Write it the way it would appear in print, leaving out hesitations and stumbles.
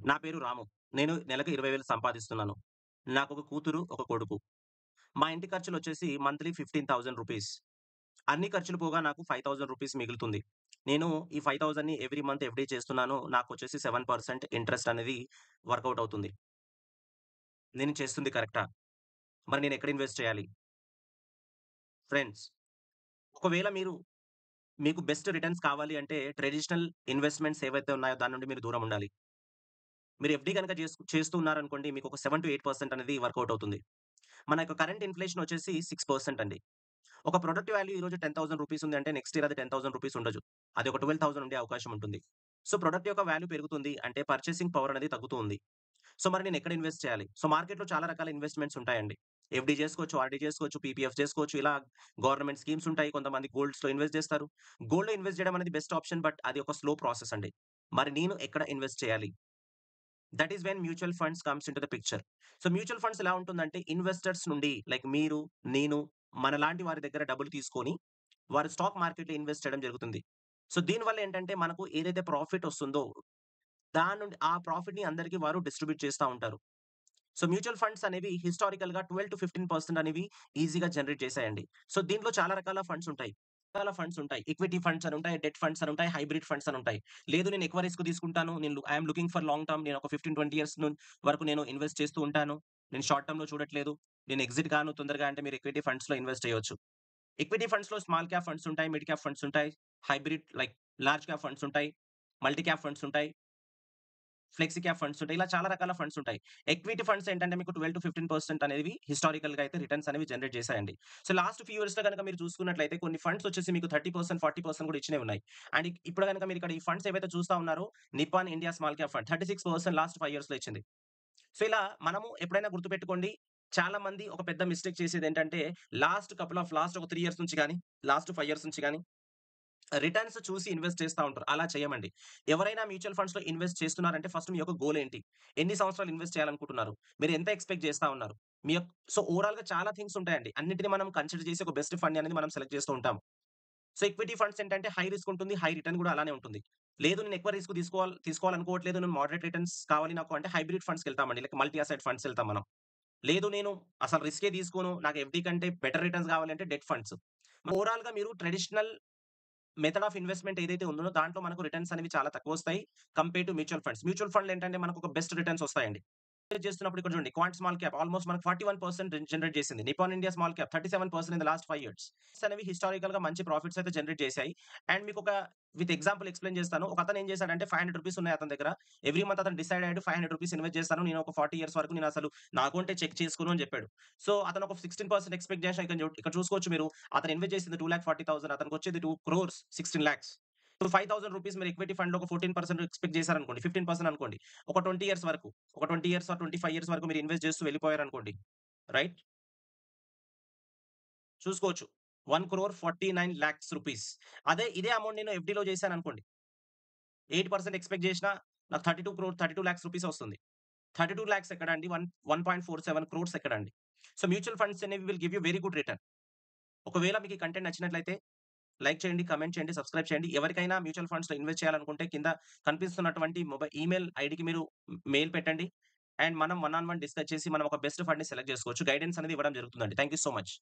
నా పేరు రాము. నేను నెలకు 20,000 సంపాదిస్తున్నాను. నాకొక కూతురు, ఒక కొడుకు. మా ఇంటి ఖర్చులొచ్చేసి మంత్లీ 15,000 రూపీస్. అన్ని ఖర్చులు పోగా నాకు 5,000 రూపీస్ మిగులుతుంది. నేను ఈ 5,000ని ఎవ్రీ మంత్ ఎఫ్‌డి చేస్తున్నాను. నాకొచ్చేసి 7% ఇంట్రెస్ట్ అనేది వర్కౌట్ అవుతుంది. నేను చేస్తుంది కరెక్టా? మరి నేనెక్కడ ఇన్వెస్ట్ చేయాలి? ఫ్రెండ్స్, ఒకవేళ మీకు బెస్ట్ రిటర్న్స్ కావాలి అంటే ట్రెడిషనల్ ఇన్వెస్ట్‌మెంట్స్ ఏవైతే ఉన్నాయో దాని నుండి మీరు దూరం ఉండాలి. మీరు ఎఫ్‌డి గనక చేస్తూ ఉన్నారనుకోండి మీకొక 7-8% అనేది వర్కౌట్ అవుతుంది. మన యొక్క కరెంట్ ఇన్‌ఫ్లేషన్ వచ్చేసి 6% అండి. ఒక ప్రొడక్ట్ వాల్యూ ఈరోజు 10,000 రూపీస్ ఉంది అంటే నెక్స్ట్ ఇయర్ అది 10,000 రూపీస్ ఉండదు. అది ఒక 12,000 ఉండే అవకాశం ఉంటుంది. సో, ప్రొడక్ట్ యొక్క వాల్యూ పెరుగుతుంది అంటే పర్చేసింగ్ పవర్ అనేది తగ్గుతూ ఉంది. సో, మరి నేను ఎక్కడ ఇన్వెస్ట్ చేయాలి? సో, మార్కెట్‌లో చాలా రకాల ఇన్వెస్ట్‌మెంట్స్ ఉంటాయండి. ఎఫ్‌డి చేసుకోవచ్చు, ఆర్‌డి చేసుకోవచ్చు, పీపీఎఫ్ చేసుకోవచ్చు. ఇలా గవర్నమెంట్ స్కీమ్స్ ఉంటాయి. కొంతమంది గోల్డ్స్‌లో ఇన్వెస్ట్ చేస్తారు. గోల్డ్‌లో ఇన్వెస్ట్ చేయడం అనేది బెస్ట్ ఆప్షన్. బట్ అది ఒక స్లో ప్రాసెస్ అండి. మరి నేను ఎక్కడ ఇన్వెస్ట్ చేయాలి? That is when mutual funds comes into the picture. So, mutual funds ఎలా ఉంటుందంటే ఇన్వెస్టర్స్ నుండి లైక్ మీరు, నేను మనలాంటి వారి దగ్గర డబ్బులు తీసుకొని వారు స్టాక్ మార్కెట్‌లో ఇన్వెస్ట్ చేయడం జరుగుతుంది. సో, దీనివల్ల ఏంటంటే మనకు ఏదైతే ప్రాఫిట్ ఒస్తుందో దాని నుండి ఆ ప్రాఫిట్‌ని అందరికి వారు డిస్ట్రిబ్యూట్ చేస్తా ఉంటారు. సో, మ్యూచువల్ ఫండ్స్ అనేవి హిస్టారికల్‌గా 12-15% అనేవి ఈజీగా జనరేట్ చేశాయండి. సో, దీంట్లో చాలా రకాల ఫండ్స్ ఉంటాయి. రకాల ఫండ్స్ ఉంటాయి. ఈక్విటీ ఫండ్స్ అని ఉంటాయి, డెట్ ఫండ్స్ అని ఉంటాయి, హైబ్రిడ్ ఫండ్స్ అని ఉంటాయి. లేదు నేను ఎక్కువ రిస్క్ తీసుకుంటాను. I am looking for long term. నేను ఒక 15, 20 ఇయర్స్ వరకు నేను ఇన్వెస్ట్ చేస్తూ ఉంటాను. నేను షార్ట్ టర్మ్‌లో చూడట్లేదు. నేను ఎక్సిట్ గాను తొందరగా అంటే మీరు ఈక్విటీ ఫండ్స్‌లో ఇన్వెస్ట్ చేయొచ్చు. ఈక్విటీ ఫండ్స్‌లో స్మాల్ క్యాప్ ఫండ్స్ ఉంటాయి, మిడ్ క్యాప్ ఫండ్స్ ఉంటాయి, hybrid like large cap funds ఉంటాయి, మల్టీ క్యాప్ ఫండ్స్ ఉంటాయి, ఫ్లెక్సీ క్యాప్ ఫండ్స్ ఉంటాయి. ఇలా చాలా రకాల ఫండ్స్ ఉంటాయి. ఈక్విటీ ఫండ్స్ ఏంటంటే మీకు 12-15% అనేవి హిస్టారికల్‌గా అయితే రిటర్న్స్ అనేవి జనరేట్ చేశాయండి. సో, లాస్ట్ ఫ్యూ ఇయర్స్‌లో గనక మీరు చూసుకున్నట్లయితే కొన్ని ఫండ్స్ వచ్చేసి మీకు 30%, 40% కూడా ఇచ్చినవి ఉన్నాయి. అండ్ ఇప్పుడు గనక మీరు ఇక్కడ ఈ ఫండ్స్ ఏవైతే చూస్తా ఉన్నారో Nippon India small cap fund 36% last 5 ఇయర్స్‌లో ఇచ్చింది. సో, ఇలా మనము ఎప్పుడైనా గుర్తుపెట్టుకోండి. చాలా మంది ఒక పెద్ద మిస్టేక్ చేసేదేంటంటే లాస్ట్ ఒక 3 ఇయర్స్ నుంచి గాని, లాస్ట్ 5 ఇయర్స్ నుంచి గాని రిటర్న్స్ చూసి ఇన్వెస్ట్ చేస్తా ఉంటారు. అలా చేయమండి. ఎవరైనా మ్యూచువల్ ఫండ్స్‌లో ఇన్వెస్ట్ చేస్తున్నారంటే ఫస్ట్ మీ యొక్క గోల్ ఏంటి? ఎన్ని సంవత్సరాలు ఇన్వెస్ట్ చేయాలనుకుంటున్నారు? మీరు ఎంత ఎక్స్‌పెక్ట్ చేస్తా ఉన్నారు? సో, ఓవరాల్‌గా చాలా థింగ్స్ ఉంటాయండి. అన్నిటిని మనం కన్సిడర్ చేసి ఒక బెస్ట్ ఫండ్ అనేది మనం సెలెక్ట్ చేస్తూ ఉంటాం. సో, ఈక్విటీ ఫండ్స్ ఏంటంటే హై రిస్క్ ఉంటుంది. హై రిటర్న్ కూడా అలానే ఉంటుంది. లేదు నేను ఎక్కువ రిస్క్ తీసుకోవాలనుకోవట్లేదు. నేను మోడరేట్ రిటర్న్స్ కావాలి నాకు అంటే హైబ్రిడ్ ఫండ్స్‌కెళ్తామండి. లైక్ మల్టీ అసెట్ ఫండ్స్ ఎళ్తాం మనం. లేదు నేను అసలు రిస్కే తీసుకోను. నాకు ఎఫ్‌డి కంటే బెటర్ రిటర్న్స్ కావాలంటే డెట్ ఫండ్స్. ఓవరాల్‌గా మీరు ట్రెడిషనల్ మెథడ్ ఆఫ్ ఇన్వెస్ట్‌మెంట్ ఏదైతే ఉందో దాంట్లో మనకు రిటర్న్స్ అనేవి చాలా తక్కువొస్తాయి. Compare to mutual funds. Mutual ఫండ్‌లో ఏంటంటే మనకు ఒక బెస్ట్ రిటర్న్స్ వస్తాయండి. చేస్తున్నప్పుడు ఇక్కడ చూడండి క్వాంట్ స్మాల్ క్యాప్ ఆల్‌మోస్ట్ మనకు 41% జనరేట్ చేసింది. Nippon India small cap 37% in the last 5 years. అనేవి హిస్టారికల్‌గా మంచి ప్రాఫిట్స్ అయితే జనరేట్ చేశాయి. అండ్ మీకొక విత్ ఎగ్జాంపుల్ ఎక్స్‌ప్లెయిన్ చేస్తాను. ఒకతను ఏం చేశాడంటే ₹500 ఉన్నాయి అతని దగ్గర. ఎవ్రీ మంత్ అతను డిసైడ్ అయ్యాడు ₹500 ఇన్వెస్ట్ చేస్తాను. నేను ఒక 40 ఇయర్స్ వరకు నేనసలు నా అకౌంటే చెక్ చేసుకోను అని చెప్పాడు. సో, అతను ఒక 16% ఎక్స్‌పెక్ట్ చేసి ఇక్కడ చూసుకోవచ్చు మీరు. అతను ఇన్వెస్ట్ చేసింది 2,40,000 అతనికొచ్చేది 2,16,00,000 ఇప్పుడు ₹5,000 మీరు ఈక్విటీ ఫండ్‌లో ఒక 14% ఎక్స్‌పెక్ట్ చేశారనుకోండి. 15% అనుకోండి. ఒక 20 ఇయర్స్ వరకు. ఒక 20 ఇయర్స్ ఆర్ 25 ఇయర్స్ వరకు మీరు ఇన్వెస్ట్ చేస్తూ వెళ్ళిపోయారనుకోండి. రైట్? చూసుకోవచ్చు. 1,49,00,000 రూపీస్. ఇదే అమౌంట్ నేను ఎఫ్‌డిలో చేశాననుకోండి. 8% ఎక్స్‌పెక్ట్ చేసినా నాకు 32,00,000 రూపీసే వస్తుంది. 32,00,000 ఎక్కడండి? 1.47 క్రోర్స్ ఎక్కడండి? సో, మ్యూచువల్ ఫండ్స్ అనేవి will give you very good return. ఒకవేళ మీకు ఈ కంటెంట్ నచ్చినట్లయితే లైక్ చేయండి, కామెంట్ చేయండి, సబ్స్క్రైబ్ చేయండి. ఎవరికైనా మ్యూచువల్ ఫండ్స్‌లో ఇన్వెస్ట్ చేయాలనుకుంటే కింద కనిపిస్తున్నటువంటి ఈమెయిల్ ఐడీకి మీరు మెయిల్ పెట్టండి. అండ్ మనం వన్ ఆన్ వన్ డిస్కస్ చేసి మనం ఒక బెస్ట్ ఫండ్‌ని సెలెక్ట్ చేసుకోవచ్చు. గైడెన్స్ అనేది ఇవ్వడం జరుగుతుందండి. Thank you so much.